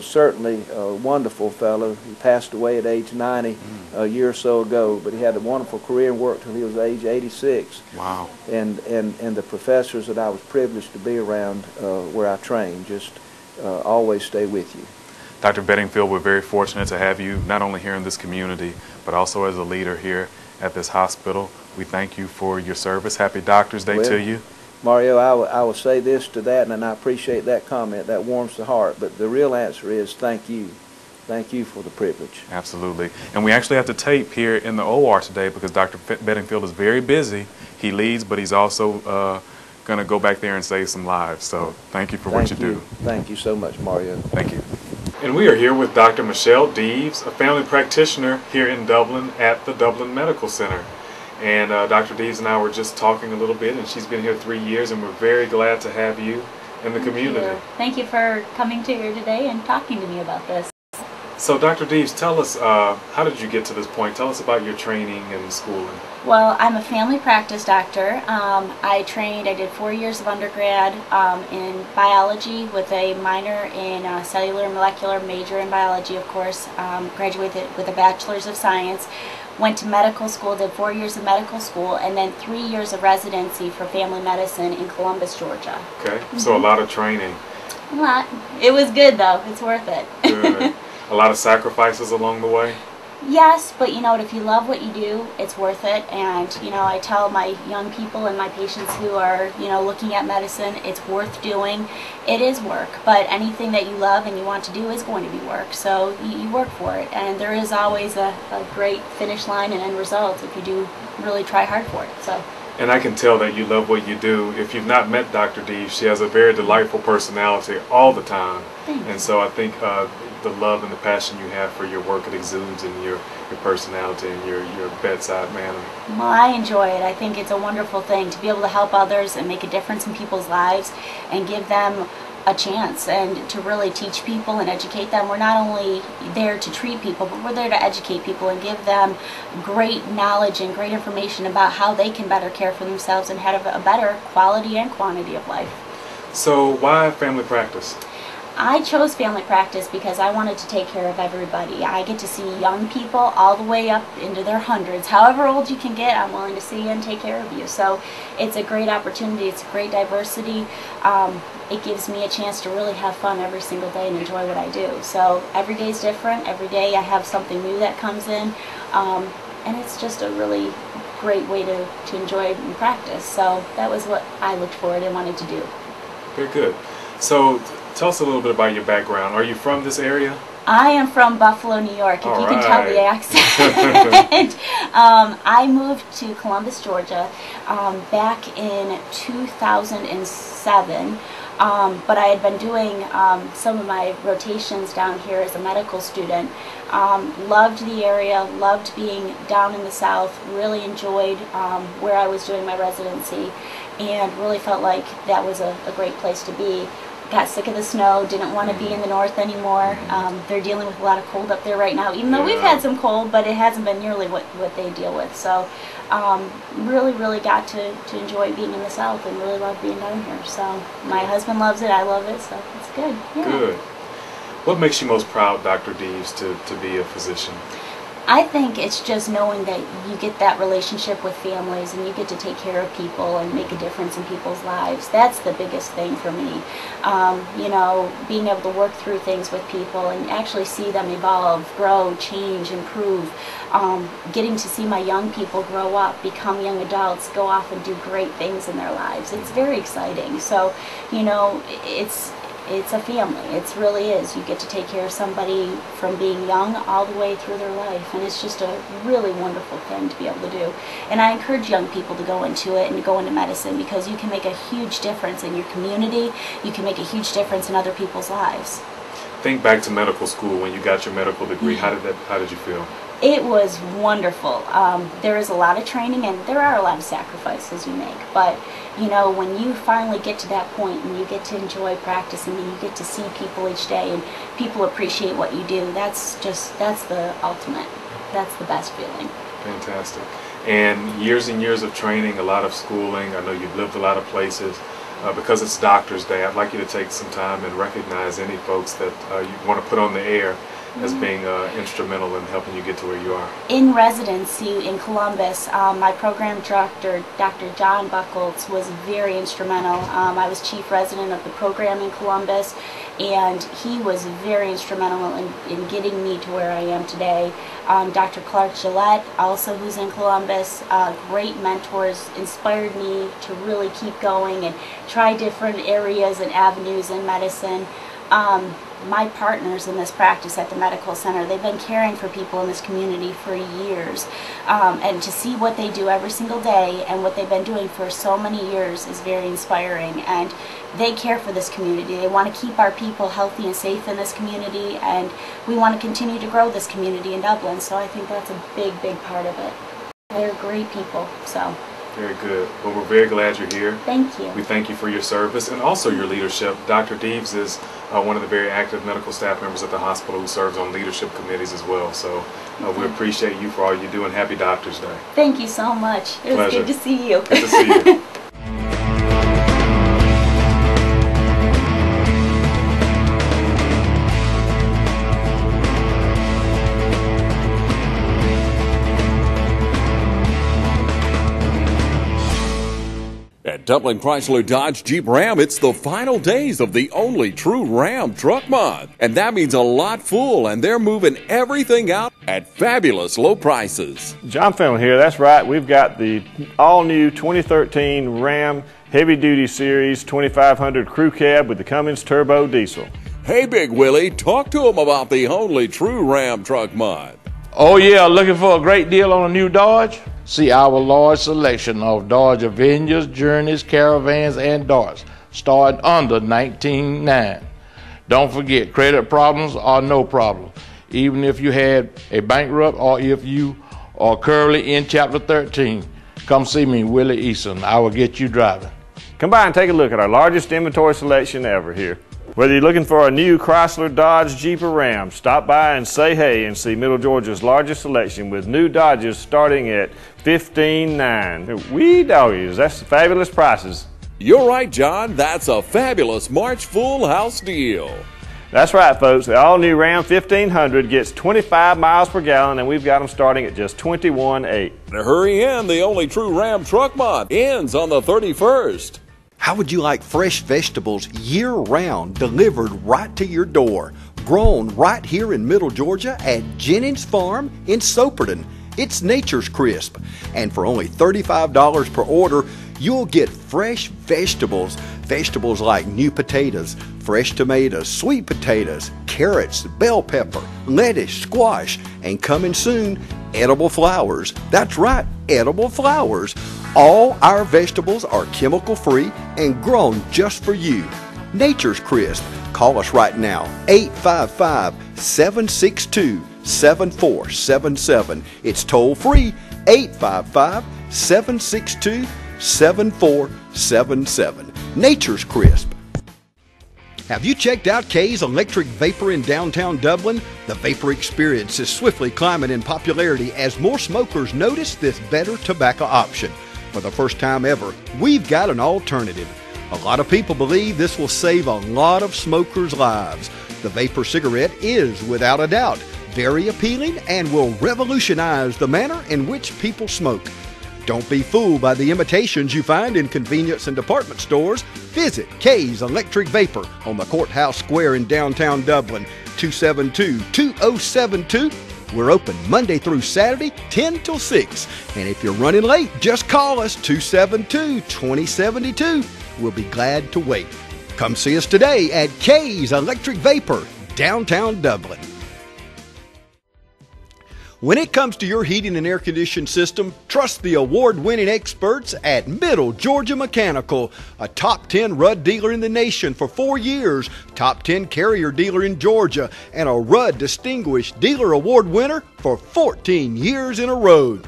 certainly a wonderful fellow. He passed away at age 90 a year or so ago, but he had a wonderful career and worked till he was age 86. Wow. And the professors that I was privileged to be around where I trained just always stay with you. Dr. Bedingfield, we're very fortunate to have you not only here in this community, but also as a leader here at this hospital. We thank you for your service. Happy Doctor's Day to you. Mario, I will say this to that, and I appreciate that comment. That warms the heart. But the real answer is thank you. Thank you for the privilege. Absolutely. And we actually have to tape here in the OR today because Dr. Bedingfield is very busy. He leads, but he's also going to go back there and save some lives. So thank you for what you do. Thank you so much, Mario. Thank you. And we are here with Dr. Michelle Deves, a family practitioner here in Dublin at the Dublin Medical Center. And Dr. Deves and I were just talking a little bit, and she's been here 3 years, and we're very glad to have you in the community. Thank you for coming to here today and talking to me about this. So Dr. Deves, tell us, how did you get to this point? Tell us about your training and schooling. Well, I'm a family practice doctor. I did 4 years of undergrad in biology with a minor in cellular and molecular, major in biology, of course. Graduated with a bachelor's of science. Went to medical school, did 4 years of medical school, and then 3 years of residency for family medicine in Columbus, Georgia. Okay, so a lot of training. A lot. It was good though, it's worth it. Good. A lot of sacrifices along the way? Yes, but you know what, if you love what you do, it's worth it. And you know, I tell my young people and my patients who are, you know, looking at medicine, it's worth doing. It is work, but anything that you love and you want to do is going to be work. So you work for it, and there is always a great finish line and end result if you do really try hard for it. So. And I can tell that you love what you do. If you've not met Dr. Deves, she has a very delightful personality all the time. Thanks. And so I think the love and the passion you have for your work, it exudes in your personality and your bedside manner. Well, I enjoy it. I think it's a wonderful thing to be able to help others and make a difference in people's lives and give them a chance and to really teach people and educate them. We're not only there to treat people, but we're there to educate people and give them great knowledge and great information about how they can better care for themselves and have a better quality and quantity of life. So why family practice? I chose family practice because I wanted to take care of everybody. I get to see young people all the way up into their hundreds. However old you can get, I'm willing to see you and take care of you. So it's a great opportunity. It's a great diversity. It gives me a chance to really have fun every single day and enjoy what I do. So every day is different. Every day I have something new that comes in. And it's just a really great way to enjoy and practice. So that was what I looked forward and wanted to do. Very good. So tell us a little bit about your background. Are you from this area? I am from Buffalo, New York, if you can tell the accent. I moved to Columbus, Georgia back in 2007. But I had been doing some of my rotations down here as a medical student. Loved the area, loved being down in the South, really enjoyed where I was doing my residency, and really felt like that was a great place to be. Got sick of the snow, didn't want to be in the north anymore. They're dealing with a lot of cold up there right now, even though we've had some cold, but it hasn't been nearly what they deal with. So really got to enjoy being in the South and really love being down here. So my husband loves it, I love it, so it's good. Yeah. Good. What makes you most proud, Dr. Deves, to be a physician? I think it's just knowing that you get that relationship with families and you get to take care of people and make a difference in people's lives. That's the biggest thing for me. You know, being able to work through things with people and actually see them evolve, grow, change, improve. Getting to see my young people grow up, become young adults, go off and do great things in their lives. It's very exciting. So, you know, it's a family. It really is. You get to take care of somebody from being young all the way through their life, and it's just a really wonderful thing to be able to do. And I encourage young people to go into it and to go into medicine because you can make a huge difference in your community. You can make a huge difference in other people's lives. think back to medical school when you got your medical degree. How did you feel? It was wonderful. There is a lot of training and there are a lot of sacrifices you make, but you know, when you finally get to that point and you get to enjoy practicing and you get to see people each day and people appreciate what you do, that's the ultimate. That's the best feeling. Fantastic. And years of training, a lot of schooling. I know you've lived a lot of places. Because it's Doctor's Day, I'd like you to take some time and recognize any folks that you want to put on the air as being instrumental in helping you get to where you are. In residency in Columbus, my program director, Dr. John Buckles, was very instrumental. I was chief resident of the program in Columbus, and he was very instrumental in getting me to where I am today. Dr. Clark Gillette, also who's in Columbus, great mentors, inspired me to really keep going and try different areas and avenues in medicine. My partners in this practice at the medical center, they've been caring for people in this community for years, and to see what they do every single day and what they've been doing for so many years is very inspiring. And they care for this community. They want to keep our people healthy and safe in this community, and we want to continue to grow this community in Dublin, so I think that's a big part of it. They're great people, so. Very good. Well, we're very glad you're here. Thank you. We thank you for your service and also your leadership. Dr. Deves is one of the very active medical staff members at the hospital who serves on leadership committees as well. So we appreciate you for all you do, and happy Doctor's Day. Thank you so much. It was good to see you. Good to see you. At Dublin Chrysler Dodge Jeep Ram, it's the final days of the only true Ram Truck Month. And that means a lot full, and they're moving everything out at fabulous low prices. John Fennell here, that's right. We've got the all-new 2013 Ram Heavy Duty Series 2500 Crew Cab with the Cummins Turbo Diesel. Hey, Big Willie, talk to them about the only true Ram Truck Month. Oh yeah, looking for a great deal on a new Dodge? See our large selection of Dodge Avengers, Journeys, Caravans, and Darts, starting under $19,900. Don't forget, credit problems are no problem. Even if you had a bankrupt or if you are currently in Chapter 13, come see me, Willie Eason. I will get you driving. Come by and take a look at our largest inventory selection ever here. Whether you're looking for a new Chrysler, Dodge, Jeep, or Ram, stop by and say hey and see Middle Georgia's largest selection with new Dodges starting at $15,900. Wee doggies, that's fabulous prices. You're right, John. That's a fabulous March Full House deal. That's right, folks. The all-new Ram 1500 gets 25 miles per gallon, and we've got them starting at just $21,800. Now hurry in. The only true Ram Truck Month ends on the 31st. How would you like fresh vegetables year-round delivered right to your door? Grown right here in Middle Georgia at Jennings Farm in Soperton. It's Nature's Crisp. And for only $35 per order, you'll get fresh vegetables. Vegetables like new potatoes, fresh tomatoes, sweet potatoes, carrots, bell pepper, lettuce, squash, and coming soon, edible flowers. That's right, edible flowers. All our vegetables are chemical-free and grown just for you. Nature's Crisp. Call us right now, 855-762-7477. It's toll-free, 855-762-7477. Nature's Crisp. Have you checked out Kay's Electric Vapor in downtown Dublin? The vapor experience is swiftly climbing in popularity as more smokers notice this better tobacco option. For the first time ever, we've got an alternative. A lot of people believe this will save a lot of smokers' lives. The vapor cigarette is, without a doubt, very appealing and will revolutionize the manner in which people smoke. Don't be fooled by the imitations you find in convenience and department stores. Visit Kay's Electric Vapor on the Courthouse Square in downtown Dublin, 272-2072. We're open Monday through Saturday, 10 till 6. And if you're running late, just call us, 272-2072. We'll be glad to wait. Come see us today at Kay's Electric Vapor, downtown Dublin. When it comes to your heating and air conditioning system, trust the award-winning experts at Middle Georgia Mechanical, a top 10 Rudd dealer in the nation for 4 years, top 10 Carrier dealer in Georgia, and a Rudd Distinguished Dealer Award winner for 14 years in a row.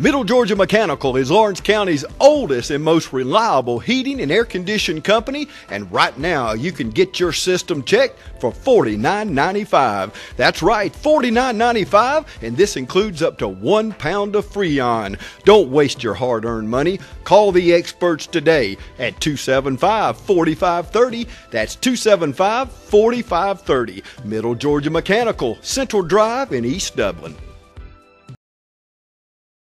Middle Georgia Mechanical is Lawrence County's oldest and most reliable heating and air conditioning company, and right now you can get your system checked for $49.95. That's right, $49.95, and this includes up to 1 pound of Freon. Don't waste your hard-earned money. Call the experts today at 275-4530. That's 275-4530. Middle Georgia Mechanical, Central Drive in East Dublin.